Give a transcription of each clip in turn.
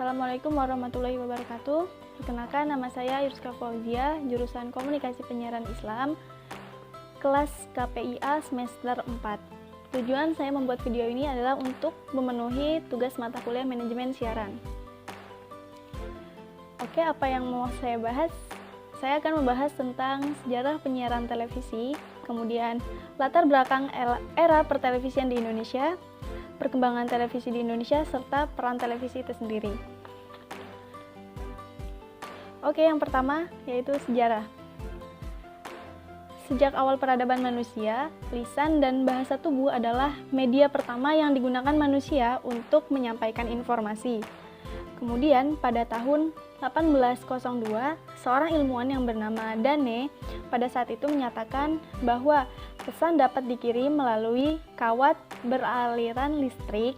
Assalamualaikum warahmatullahi wabarakatuh. Perkenalkan, nama saya Yurska Fauzia, jurusan Komunikasi Penyiaran Islam, kelas KPIA semester 4. Tujuan saya membuat video ini adalah untuk memenuhi tugas mata kuliah manajemen siaran. Oke, apa yang mau saya bahas? Saya akan membahas tentang sejarah penyiaran televisi, kemudian latar belakang era pertelevisian di Indonesia, perkembangan televisi di Indonesia, serta peran televisi itu sendiri. Oke, yang pertama yaitu sejarah. Sejak awal peradaban manusia, lisan dan bahasa tubuh adalah media pertama yang digunakan manusia untuk menyampaikan informasi. Kemudian pada tahun 1802, seorang ilmuwan yang bernama Dane pada saat itu menyatakan bahwa pesan dapat dikirim melalui kawat beraliran listrik.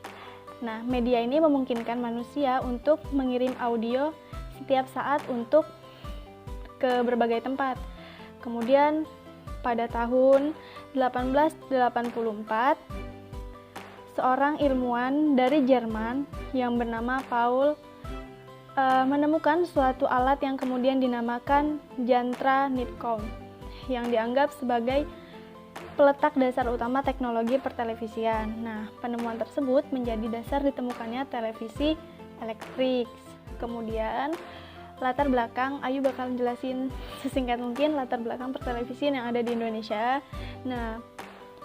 Nah, media ini memungkinkan manusia untuk mengirim audio setiap saat untuk ke berbagai tempat. Kemudian pada tahun 1884, seorang ilmuwan dari Jerman yang bernama Paul menemukan suatu alat yang kemudian dinamakan jantra Nipkow, yang dianggap sebagai peletak dasar utama teknologi pertelevisian. Nah, penemuan tersebut menjadi dasar ditemukannya televisi elektrik. Kemudian, latar belakang, Ayu bakal jelasin sesingkat mungkin latar belakang pertelevisian yang ada di Indonesia. Nah,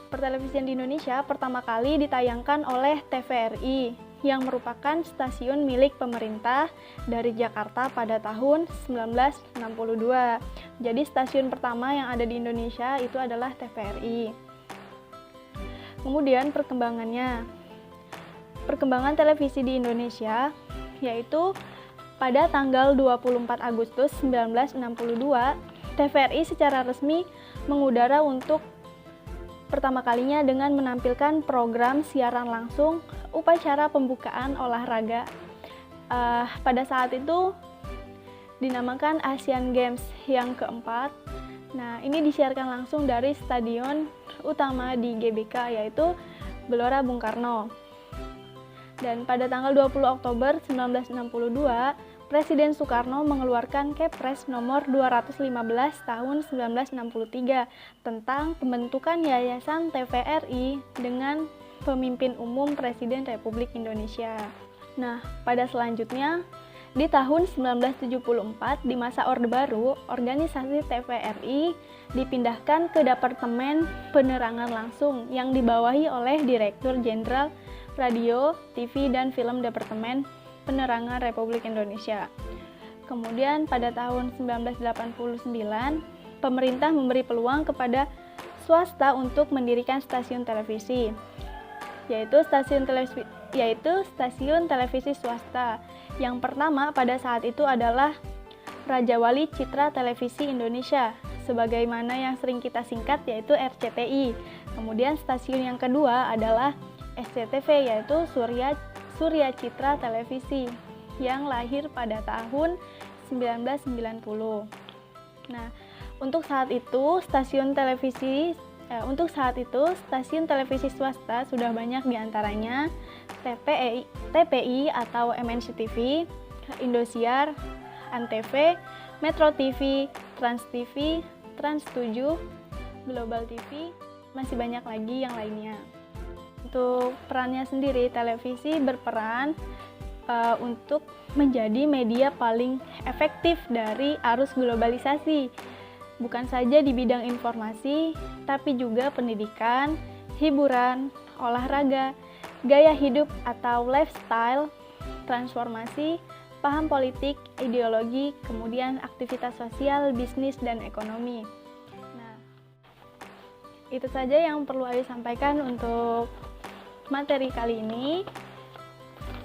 pertelevisian di Indonesia pertama kali ditayangkan oleh TVRI, yang merupakan stasiun milik pemerintah dari Jakarta pada tahun 1962. Jadi stasiun pertama yang ada di Indonesia itu adalah TVRI. Kemudian perkembangan televisi di Indonesia yaitu pada tanggal 24 Agustus 1962, TVRI secara resmi mengudara untuk pertama kalinya dengan menampilkan program siaran langsung upacara pembukaan olahraga. Pada saat itu dinamakan Asian Games yang keempat. Nah, ini disiarkan langsung dari stadion utama di GBK, yaitu Gelora Bung Karno. Dan pada tanggal 20 Oktober 1962, Presiden Soekarno mengeluarkan Kepres nomor 215 tahun 1963 tentang pembentukan Yayasan TVRI dengan pemimpin umum Presiden Republik Indonesia. Nah, pada selanjutnya, di tahun 1974, di masa Orde Baru, organisasi TVRI dipindahkan ke Departemen Penerangan Langsung yang dibawahi oleh Direktur Jenderal Radio, TV, dan Film Departemen Penerangan Republik Indonesia. Kemudian pada tahun 1989, pemerintah memberi peluang kepada swasta untuk mendirikan stasiun televisi, yaitu stasiun televisi swasta. Yang pertama pada saat itu adalah Raja Wali Citra Televisi Indonesia, sebagaimana yang sering kita singkat yaitu RCTI. Kemudian stasiun yang kedua adalah SCTV, yaitu Surya Citra Televisi, yang lahir pada tahun 1990. Nah, untuk saat itu stasiun televisi swasta sudah banyak diantaranya TPI atau MNC TV, Indosiar, Antv, Metro TV, Trans TV, Trans 7, Global TV, masih banyak lagi yang lainnya. Untuk perannya sendiri, televisi berperan untuk menjadi media paling efektif dari arus globalisasi. Bukan saja di bidang informasi, tapi juga pendidikan, hiburan, olahraga, gaya hidup atau lifestyle, transformasi, paham politik, ideologi, kemudian aktivitas sosial, bisnis, dan ekonomi. Nah, itu saja yang perlu Ayu sampaikan untuk materi kali ini.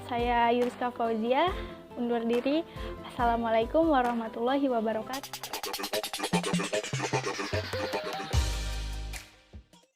Saya Yurska Fauzia, undur diri. Assalamualaikum warahmatullahi wabarakatuh.